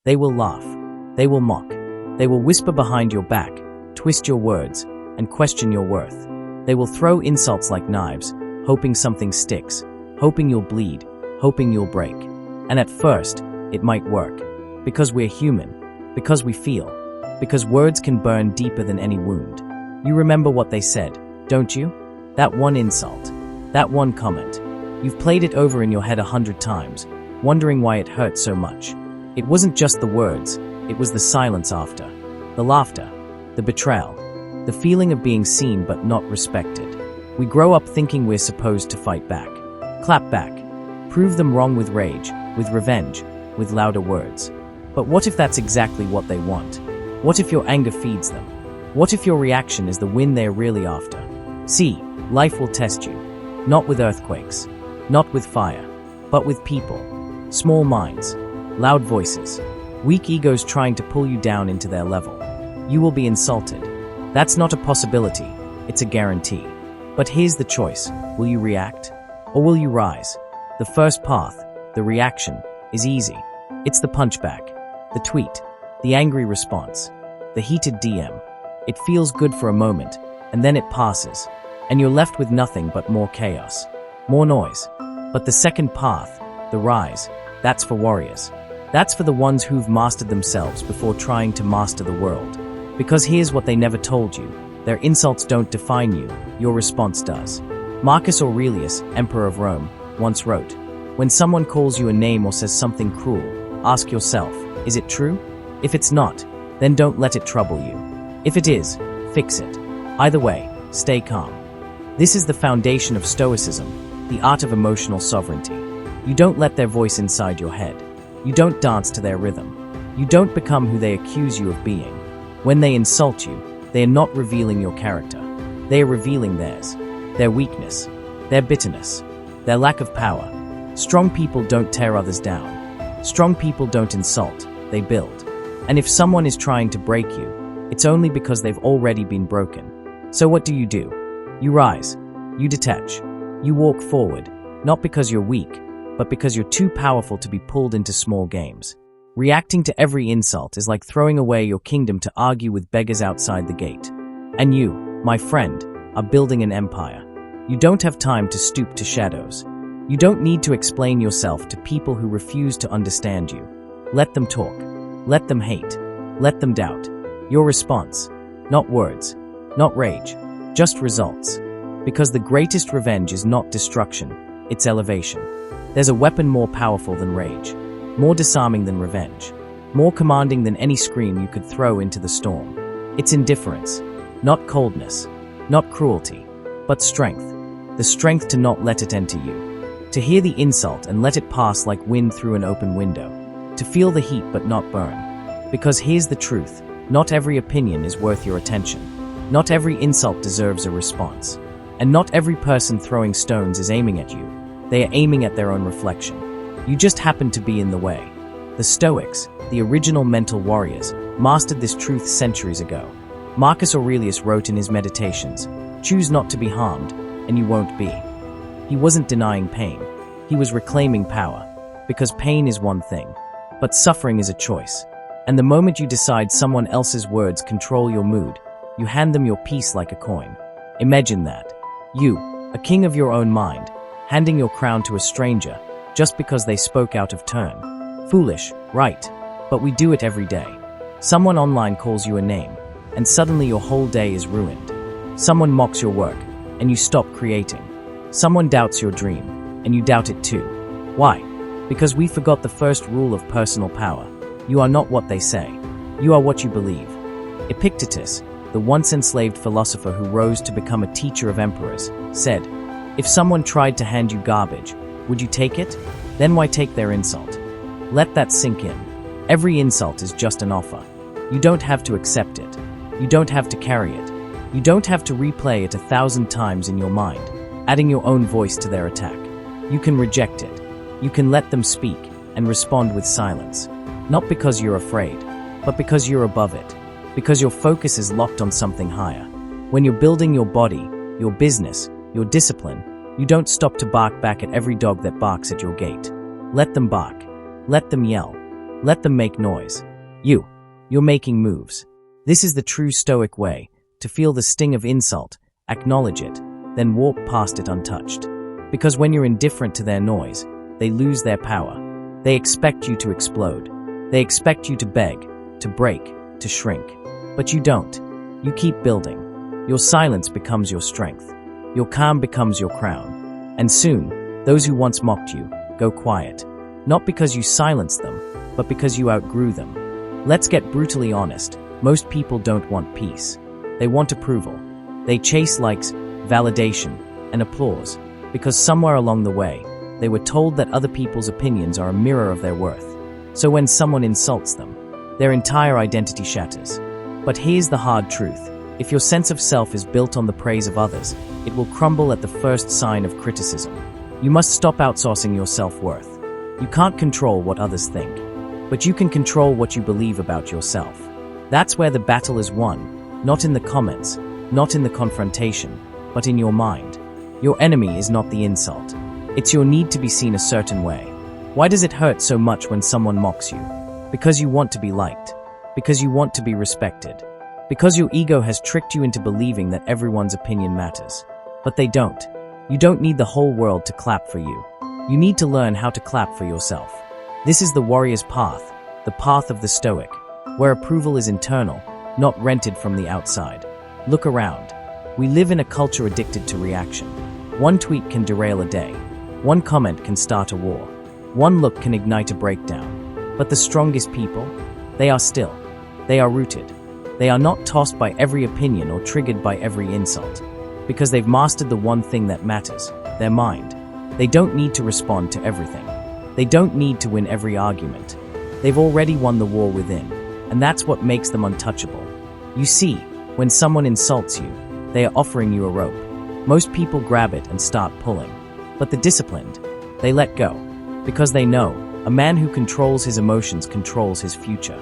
They will laugh. They will mock. They will whisper behind your back, twist your words, and question your worth. They will throw insults like knives, hoping something sticks, hoping you'll bleed, hoping you'll break. And at first, it might work. Because we're human. Because we feel. Because words can burn deeper than any wound. You remember what they said, don't you? That one insult. That one comment. You've played it over in your head 100 times, wondering why it hurt so much. It wasn't just the words, it was the silence after. The laughter. The betrayal. The feeling of being seen but not respected. We grow up thinking we're supposed to fight back. Clap back. Prove them wrong with rage, with revenge, with louder words. But what if that's exactly what they want? What if your anger feeds them? What if your reaction is the win they're really after? See, life will test you. Not with earthquakes. Not with fire. But with people. Small minds. Loud voices. Weak egos trying to pull you down into their level. You will be insulted. That's not a possibility. It's a guarantee. But here's the choice. Will you react? Or will you rise? The first path, the reaction, is easy. It's the punchback. The tweet. The angry response. The heated DM. It feels good for a moment, and then it passes. And you're left with nothing but more chaos. More noise. But the second path, the rise, that's for warriors. That's for the ones who've mastered themselves before trying to master the world. Because here's what they never told you. Their insults don't define you, your response does. Marcus Aurelius, Emperor of Rome, once wrote, "When someone calls you a name or says something cruel, ask yourself, is it true? If it's not, then don't let it trouble you. If it is, fix it. Either way, stay calm." This is the foundation of Stoicism, the art of emotional sovereignty. You don't let their voice inside your head. You don't dance to their rhythm. You don't become who they accuse you of being. When they insult you, they are not revealing your character. They are revealing theirs, their weakness, their bitterness, their lack of power. Strong people don't tear others down. Strong people don't insult, they build. And if someone is trying to break you, it's only because they've already been broken. So what do? You rise. You detach. You walk forward, not because you're weak, but because you're too powerful to be pulled into small games. Reacting to every insult is like throwing away your kingdom to argue with beggars outside the gate. And you, my friend, are building an empire. You don't have time to stoop to shadows. You don't need to explain yourself to people who refuse to understand you. Let them talk. Let them hate. Let them doubt. Your response, not words, not rage, just results. Because the greatest revenge is not destruction, it's elevation. There's a weapon more powerful than rage, more disarming than revenge, more commanding than any scream you could throw into the storm. It's indifference, not coldness, not cruelty, but strength. The strength to not let it enter you. To hear the insult and let it pass like wind through an open window. To feel the heat but not burn. Because here's the truth, not every opinion is worth your attention. Not every insult deserves a response. And not every person throwing stones is aiming at you. They are aiming at their own reflection. You just happen to be in the way. The Stoics, the original mental warriors, mastered this truth centuries ago. Marcus Aurelius wrote in his Meditations, "Choose not to be harmed, and you won't be." He wasn't denying pain. He was reclaiming power. Because pain is one thing, but suffering is a choice. And the moment you decide someone else's words control your mood, you hand them your peace like a coin. Imagine that. You, a king of your own mind, handing your crown to a stranger just because they spoke out of turn. Foolish, right? But we do it every day. Someone online calls you a name, and suddenly your whole day is ruined. Someone mocks your work, and you stop creating. Someone doubts your dream, and you doubt it too. Why? Because we forgot the first rule of personal power. You are not what they say. You are what you believe. Epictetus, the once enslaved philosopher who rose to become a teacher of emperors, said, "If someone tried to hand you garbage, would you take it? Then why take their insult?" Let that sink in. Every insult is just an offer. You don't have to accept it. You don't have to carry it. You don't have to replay it 1,000 times in your mind, adding your own voice to their attack. You can reject it. You can let them speak and respond with silence. Not because you're afraid, but because you're above it. Because your focus is locked on something higher. When you're building your body, your business, your discipline, you don't stop to bark back at every dog that barks at your gate. Let them bark. Let them yell. Let them make noise. You're making moves. This is the true Stoic way, to feel the sting of insult, acknowledge it, then walk past it untouched. Because when you're indifferent to their noise, they lose their power. They expect you to explode. They expect you to beg, to break, to shrink. But you don't. You keep building. Your silence becomes your strength. Your calm becomes your crown. And soon, those who once mocked you go quiet. Not because you silenced them, but because you outgrew them. Let's get brutally honest. Most people don't want peace. They want approval. They chase likes, validation, and applause, because somewhere along the way, they were told that other people's opinions are a mirror of their worth. So when someone insults them, their entire identity shatters. But here's the hard truth. If your sense of self is built on the praise of others, it will crumble at the first sign of criticism. You must stop outsourcing your self-worth. You can't control what others think, but you can control what you believe about yourself. That's where the battle is won, not in the comments, not in the confrontation, but in your mind. Your enemy is not the insult. It's your need to be seen a certain way. Why does it hurt so much when someone mocks you? Because you want to be liked. Because you want to be respected. Because your ego has tricked you into believing that everyone's opinion matters. But they don't. You don't need the whole world to clap for you. You need to learn how to clap for yourself. This is the warrior's path, the path of the Stoic, where approval is internal, not rented from the outside. Look around. We live in a culture addicted to reaction. One tweet can derail a day. One comment can start a war. One look can ignite a breakdown. But the strongest people, they are still. They are rooted. They are not tossed by every opinion or triggered by every insult. Because they've mastered the one thing that matters, their mind. They don't need to respond to everything. They don't need to win every argument. They've already won the war within, and that's what makes them untouchable. You see, when someone insults you, they are offering you a rope. Most people grab it and start pulling. But the disciplined, they let go. Because they know, a man who controls his emotions controls his future.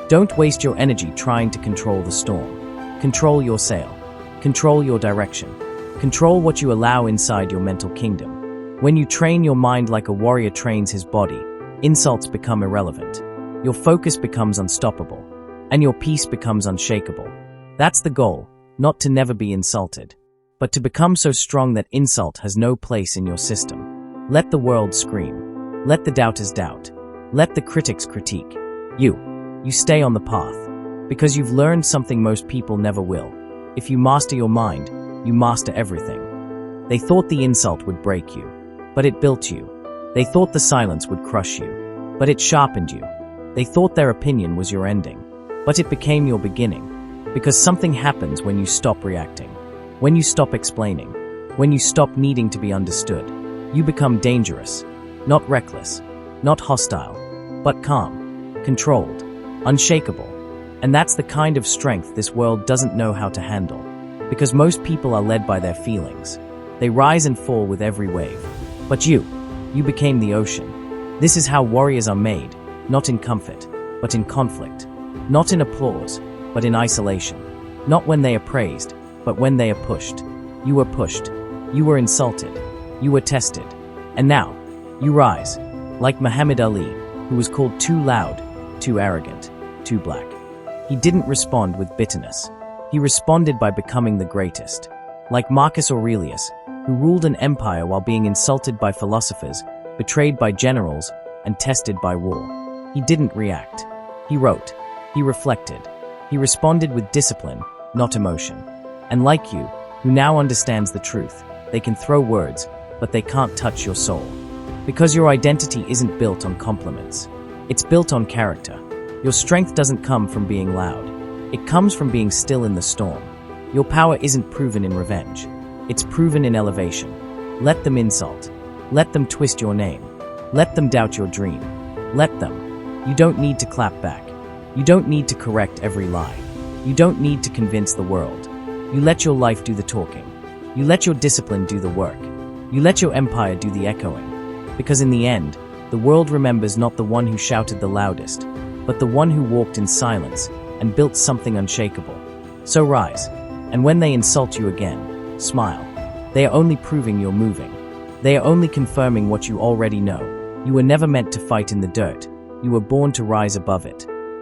Don't waste your energy trying to control the storm. Control your sail. Control your direction. Control what you allow inside your mental kingdom. When you train your mind like a warrior trains his body, insults become irrelevant. Your focus becomes unstoppable, and your peace becomes unshakable. That's the goal, not to never be insulted, but to become so strong that insult has no place in your system. Let the world scream. Let the doubters doubt. Let the critics critique. You stay on the path, because you've learned something most people never will. If you master your mind, you master everything. They thought the insult would break you, but it built you. They thought the silence would crush you, but it sharpened you. They thought their opinion was your ending, but it became your beginning. Because something happens when you stop reacting, when you stop explaining, when you stop needing to be understood. You become dangerous, not reckless, not hostile, but calm, controlled, unshakable. And that's the kind of strength this world doesn't know how to handle. Because most people are led by their feelings. They rise and fall with every wave. But you became the ocean. This is how warriors are made, not in comfort, but in conflict. Not in applause, but in isolation. Not when they are praised, but when they are pushed. You were pushed. You were insulted. You were tested. And now, you rise, like Muhammad Ali, who was called too loud, too arrogant, too black. He didn't respond with bitterness. He responded by becoming the greatest. Like Marcus Aurelius, who ruled an empire while being insulted by philosophers, betrayed by generals, and tested by war. He didn't react. He wrote. He reflected. He responded with discipline, not emotion. And like you, who now understands the truth, they can throw words, but they can't touch your soul. Because your identity isn't built on compliments. It's built on character. Your strength doesn't come from being loud. It comes from being still in the storm. Your power isn't proven in revenge. It's proven in elevation. Let them insult. Let them twist your name. Let them doubt your dream. Let them. You don't need to clap back. You don't need to correct every lie. You don't need to convince the world. You let your life do the talking. You let your discipline do the work. You let your empire do the echoing. Because in the end, the world remembers not the one who shouted the loudest, but the one who walked in silence and built something unshakable. So rise, and when they insult you again, smile. They are only proving you're moving. They are only confirming what you already know. You were never meant to fight in the dirt. You were born to rise above it.